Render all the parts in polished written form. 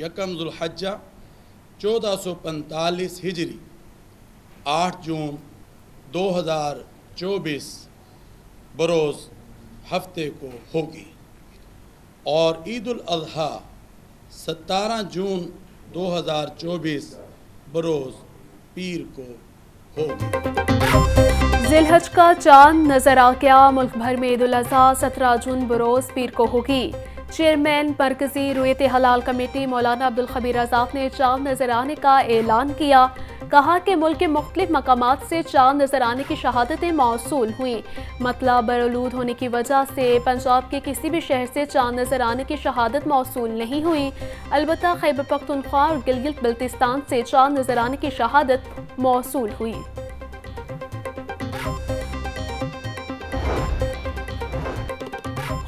यकम जुल्हज्जा 1445 हिजरी 8 जून 2024 बरोज़ हफ्ते को होगी और ईद उल अज़हा 17 जून 2024 बरोज़ पीर को होगी। ज़िलहज का चांद नजर आ गया। मुल्क भर में ईद उल अज़हा 17 जून बरोज़ पीर को होगी। चेयरमैन मरकजी रुयत हलाल कमेटी मौलाना अब्दुल खबीर आज़ाद ने चांद नजर आने का ऐलान किया। कहा कि मुल्क के मुख्तलिफ मकामात से चांद नजर आने की शहादतें मौसूल हुई। मतलब बरआलूद होने की वजह से पंजाब के किसी भी शहर से चांद नजर आने की शहादत मौसूल नहीं हुई। अलबत्ता खैबर पख्तूनख्वा और गिलगित बल्तिस्तान से चांद नजर आने की शहादत मौसूल हुई।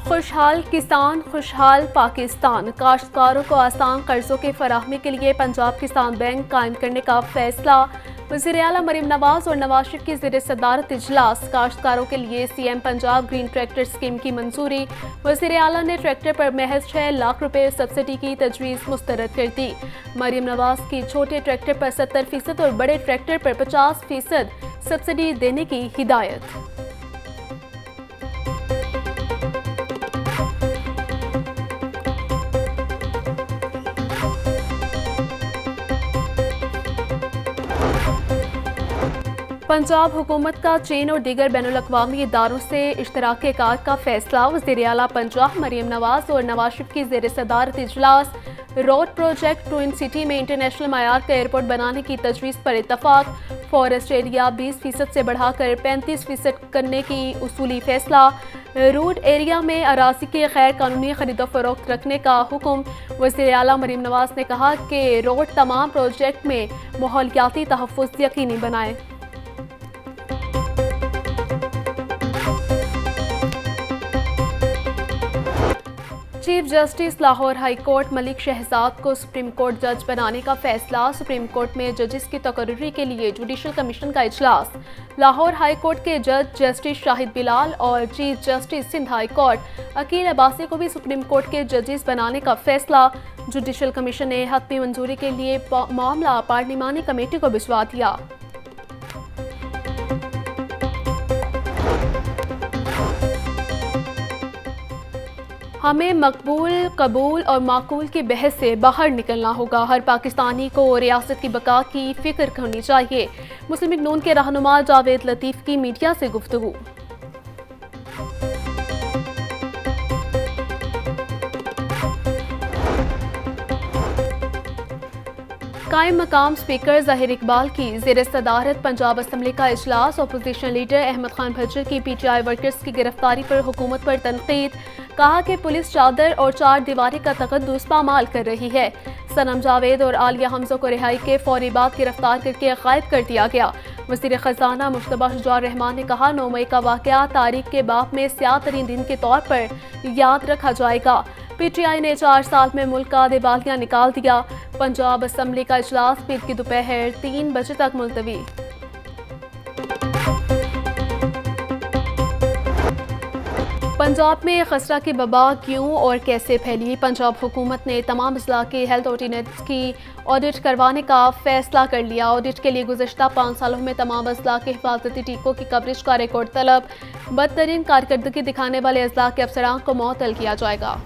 खुशहाल किसान खुशहाल पाकिस्तान। काश्तकारों को आसान कर्जों के फराहमी के लिए पंजाब किसान बैंक कायम करने का फैसला। वज़ीर आला मरीम नवाज और नवाज शरीफ की ज़ेर सदारत इजलास। काश्तकारों के लिए CM Punjab green tractor scheme की मंजूरी। वज़ीर आला ने ट्रैक्टर पर महज 6 लाख रुपए सब्सिडी की तजवीज़ मुस्तरद कर दी। मरीम नवाज की छोटे ट्रैक्टर पर 70% और बड़े ट्रैक्टर पर 50% सब्सिडी देने की हिदायत। पंजाब हुकूमत का चीन और दीगर बैनुल-अक़वामी इदारों से इश्तराके कार का फैसला। वज़ीर आला पंजाब मरीम नवाज और नवाज शरीफ की ज़ेर सदारत इजलास। रोड प्रोजेक्ट ट्विन सिटी में इंटरनेशनल मयार का एयरपोर्ट बनाने की तजवीज़ पर इत्तफाक। फॉरेस्ट एरिया 20% से बढ़ाकर 35% करने की उसूली फैसला। रूट एरिया में अराज़ी के गैर कानूनी खरीदो फरोख्त रखने का हुक्म। वज़ीर आला मरीम नवाज ने कहा कि रोड तमाम प्रोजेक्ट में माहौलियाती तहफ़्फ़ुज़ यकीनी बनाए। Chief justice Lahore high court Malik Shahzad को सुप्रीम कोर्ट जज बनाने का फैसला। सुप्रीम कोर्ट में जजेस की तकर्री के लिए जुडिशल कमीशन का इजलास। लाहौर हाई कोर्ट के जज जस्टिस शाहिद बिलाल और chief justice Sindh high court Aqeel Abbasi को भी सुप्रीम कोर्ट के जजेस बनाने का फैसला। जुडिशल कमीशन ने हतमी मंजूरी के लिए मामला पार्लिमानी कमेटी को भिजवा दिया। हमें मकबूल, कबूल और माकूल की बहस से बाहर निकलना होगा। हर पाकिस्तानी को रियासत की बका की फिक्र करनी चाहिए। मुस्लिम लीग नून के रहनुमा जावेद लतीफ़ की मीडिया से गुफ्तगू। कायम मकाम स्पीकर ज़ाहिर इकबाल की ज़ेर सदारत पंजाब असम्बली का इजलास। अपोजिशन लीडर अहमद खान भज्जर की PTI वर्कर्स की गिरफ्तारी पर हुकूमत पर तनकीद। कहा कि पुलिस चादर और 4 दीवारी का तकद्दुस पामाल कर रही है। सनम जावेद और आलिया हमजा को रिहाई के फौरी बाद गिरफ्तार करके गायब कर दिया गया। वज़ीर ख़जाना मुश्तबा शुजाउर रहमान ने कहा 9 मई का वाक़या तारीख के बाब में स्याह तरीन दिन के तौर पर याद रखा जाएगा। PTI ने 4 साल में मुल्क का दिवालिया निकाल दिया। पंजाब असम्बली का इजलास पीर की दोपहर 3 बजे तक मुलतवी। पंजाब में खसरा की वबा क्यों और कैसे फैली। पंजाब हुकूमत ने तमाम अजला के हेल्थ ऑर्डिनेंस की ऑडिट करवाने का फैसला कर लिया। ऑडिट के लिए गुज़श्ता 5 सालों में तमाम अजला के हिफाजती टीकों की कवरेज का रिकॉर्ड तलब। बदतरीन कारकर्दगी दिखाने वाले अजला के अफसरान को मुअत्तल किया जाएगा।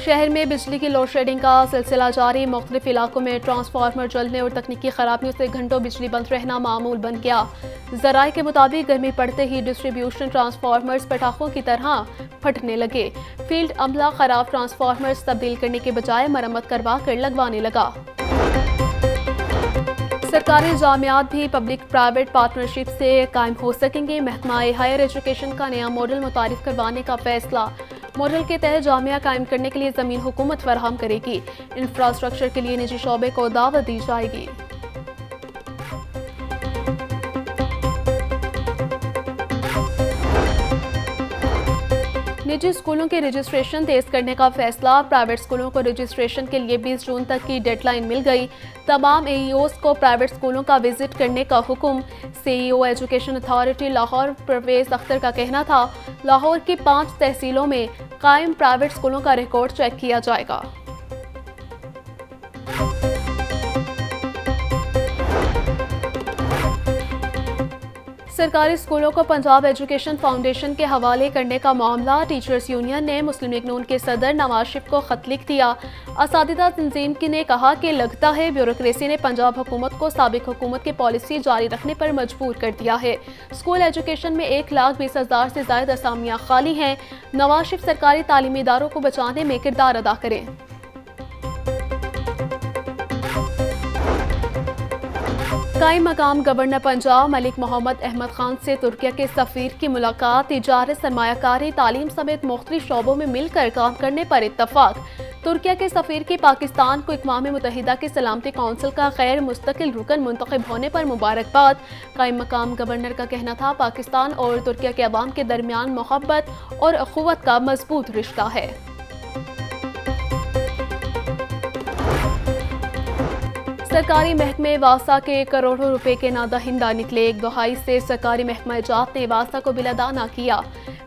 शहर में बिजली की लोड शेडिंग का सिलसिला जारी। मुख्तलिफ इलाकों में ट्रांसफार्मर जलने और तकनीकी खराबियों से घंटों बिजली बंद रहना मामूल बन गया। ज़राए के मुताबिक गर्मी पड़ते ही डिस्ट्रीब्यूशन ट्रांसफार्मर्स पटाखों की तरह फटने लगे। फील्ड अमला खराब ट्रांसफार्मर्स तब्दील करने के बजाय मरम्मत करवा कर लगवाने लगा। सरकारी जामियात भी पब्लिक प्राइवेट पार्टनरशिप से कायम हो सकेंगे। महकमा हायर एजुकेशन का नया मॉडल मुतारिफ करवाने का फैसला। मॉडल के तहत जामिया कायम करने के लिए ज़मीन हुकूमत फराहम करेगी। इंफ्रास्ट्रक्चर के लिए निजी शोबे को दावत दी जाएगी। निजी स्कूलों के रजिस्ट्रेशन तेज करने का फैसला। प्राइवेट स्कूलों को रजिस्ट्रेशन के लिए 20 जून तक की डेडलाइन मिल गई। तमाम AEOs को प्राइवेट स्कूलों का विजिट करने का हुक्म। CEO education authority Lahore Pervez Akhtar का कहना था लाहौर की 5 तहसीलों में कायम प्राइवेट स्कूलों का रिकॉर्ड चेक किया जाएगा। सरकारी स्कूलों को पंजाब एजुकेशन फाउंडेशन के हवाले करने का मामला, टीचर्स यूनियन ने मुस्लिम लीग नून के सदर नवाज शरीफ को खत लिख दिया। असातिज़ा तंजीम की ने कहा कि लगता है ब्यूरोक्रेसी ने पंजाब हुकूमत को साबिक हुकूमत की पॉलिसी जारी रखने पर मजबूर कर दिया है। स्कूल एजुकेशन में 1,20,000 से ज़ायद असामियाँ खाली हैं। नवाज शरीफ सरकारी तालीमी इदारों को बचाने में किरदार अदा करें। कायम मकाम गवर्नर पंजाब मलिक मोहम्मद अहमद खान से तुर्किया के सफीर की मुलाकात, तिजारत, सरमायाकारी, तालीम समेत मुख्तलिफ शोबों में मिलकर काम करने पर इत्तफाक। तुर्किया के सफीर की पाकिस्तान को अक़वाम मुत्तहिदा की सलामती कौंसिल का गैर मुस्तकिल रुकन मुंतखब होने पर मुबारकबाद। कायम मकाम गवर्नर का कहना था, पाकिस्तान और तुर्किया के अवाम के दरमियान मोहब्बत और अखुवत का मजबूत रिश्ता है। सरकारी महकमे वासा के करोड़ों रुपए के नादहिंदा निकले। एक दहाई से सरकारी महकमा जात ने वासा को बिलअदा न किया।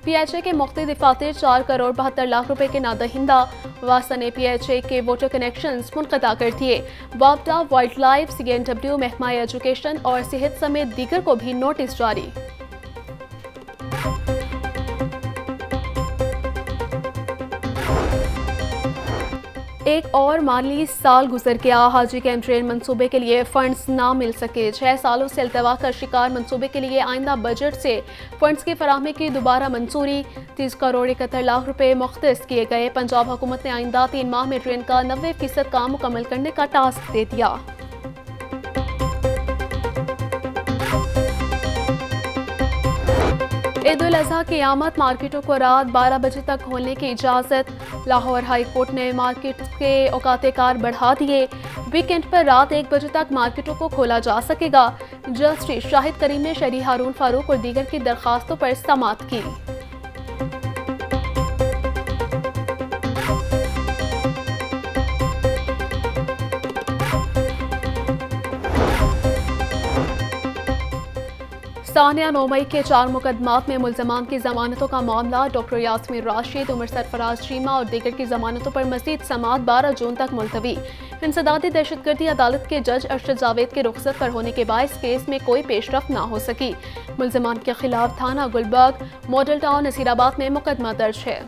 PHA के मुख्तलिफ दफातर 4 करोड़ 72 लाख रुपए के नादहिंदा। वासा ने PHA के वोटर कनेक्शंस मुनक़ता कर दिए। वापडा, वाइल्ड लाइफ, CNW, महकमा एजुकेशन और सेहत समेत दीगर को भी नोटिस जारी। एक और माली साल गुजर गया। हाजी कैंप ट्रेन मंसूबे के लिए फंड्स ना मिल सके। 6 सालों से अल्तवा का शिकार मंसूबे के लिए आइंदा बजट से फंड्स की फराहमी की दोबारा मंजूरी। 30 करोड़ 71 लाख रुपए मुख्तस किए गए। पंजाब हुकूमत ने आइंदा 3 माह में ट्रेन का 90% काम मुकम्मल करने का टास्क दे दिया। ईद उल अज़हा की आमद, मार्केटों को रात 12 बजे तक खोलने की इजाज़त। लाहौर हाई कोर्ट ने मार्केट के औकात कार बढ़ा दिए। वीकेंड पर रात 1 बजे तक मार्केटों को खोला जा सकेगा। जस्टिस शाहिद करीम ने शहरी हारून फारूक और दीगर की दरखास्तों पर समाअत की। सानिया 9 मई के 4 मुकदमात में मुल्ज़मान की जमानतों का मामला। डॉक्टर यास्मीन राशिद, उमर सरफराज शीमा और दीगर की जमानतों पर मज़ीद समाअत 12 जून तक मुलतवी। इंसदादी दहशतगर्दी अदालत के जज अरशद जावेद के रुखसत पर होने के बायस केस में कोई पेशरफ ना हो सकी। मुल्ज़मान के खिलाफ थाना गुलबर्ग, मॉडल टाउन, नसीराबाद में मुकदमा दर्ज है।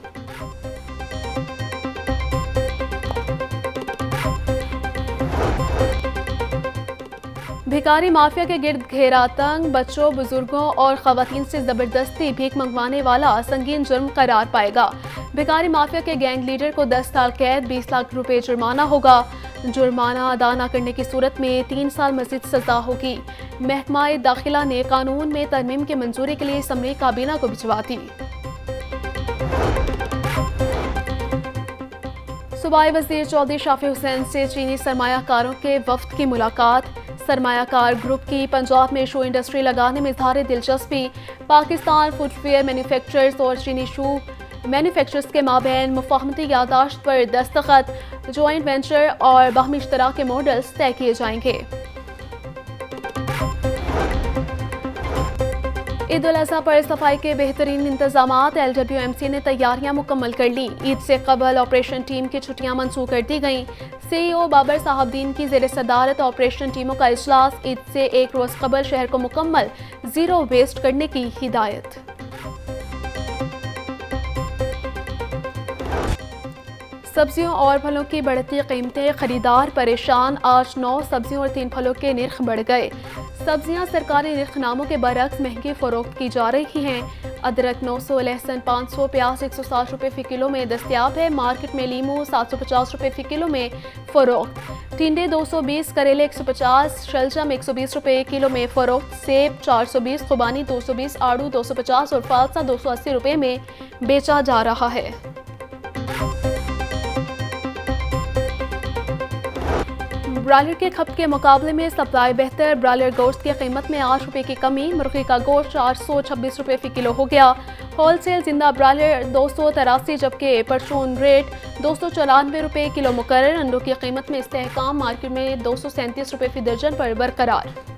भिखारी माफिया के गिर्द घेरा तंग, बच्चों, बुजुर्गों और खवातीन से जबरदस्ती भीख मंगवाने वाला संगीन जुर्म करार पाएगा। भिखारी माफिया के गैंग लीडर को 10 साल कैद, 20 लाख रुपए जुर्माना होगा। जुर्माना अदा न करने की सूरत में 3 साल मजीद सजा होगी। महकमा दाखिला ने कानून में तरमीम की मंजूरी के लिए असम्बली काबीना को भिजवा दी। सूबाई वज़ीर चौधरी शाफी हुसैन से चीनी सरमायाकारों के वफ्द की मुलाकात। सरमायाकार ग्रुप की पंजाब में शू इंडस्ट्री लगाने में इज़हार दिलचस्पी। पाकिस्तान फुटवेयर मैन्युफैक्चरर्स और चीनी शू मैन्युफैक्चरर्स के माबैन मुफाहमती यादाश्त पर दस्तखत। जॉइंट वेंचर और बाहमी इश्तराक के मॉडल्स तय किए जाएंगे। ईद उल अज़हा पर सफाई के बेहतरीन इंतजामात। LWMC ने तैयारियां मुकम्मल कर ली। ईद से कबल ऑपरेशन टीम की छुट्टियां मंसूख कर दी गईं। CEO बाबर साहबदीन की ज़ेर सदारत ऑपरेशन टीमों का इजलास। ईद से 1 रोज़ कबल शहर को मुकम्मल जीरो वेस्ट करने की हिदायत। सब्जियों और फलों की बढ़ती कीमतें, खरीदार परेशान। आज 9 सब्जियों और 3 फलों के निर्ख बढ़ गए। सब्जियां सरकारी निर्खनामों के बरक्स महंगी फरोख्त की जा रही हैं। अदरक 900, लहसुन 500, प्याज 160 रुपये फ़ी किलो में दस्तियाब है। मार्केट में लीमू 750 रुपये फ़ी किलो में फ़रोख्त। टिंडे 220, करेले 150, शलजम 120 रुपये किलो में फ़रोख्त। सेब 420, खुबानी 220, आड़ू 250 और फालसा 280 रुपये में बेचा जा रहा है। ब्रायलर के खप के मुकाबले में सप्लाई बेहतर। ब्रायलर गोश्त की कीमत में 8 रुपये की कमी। मुर्गी का गोश्त 426 रुपये फ़ी किलो हो गया। होलसेल जिंदा ब्रायलर 283, जबकि परचून रेट 294 रुपये किलो मुकर्रर। अंडों की कीमत में इस्तेहकाम। मार्केट में 237 रुपये फ़ी दर्जन पर बरकरार।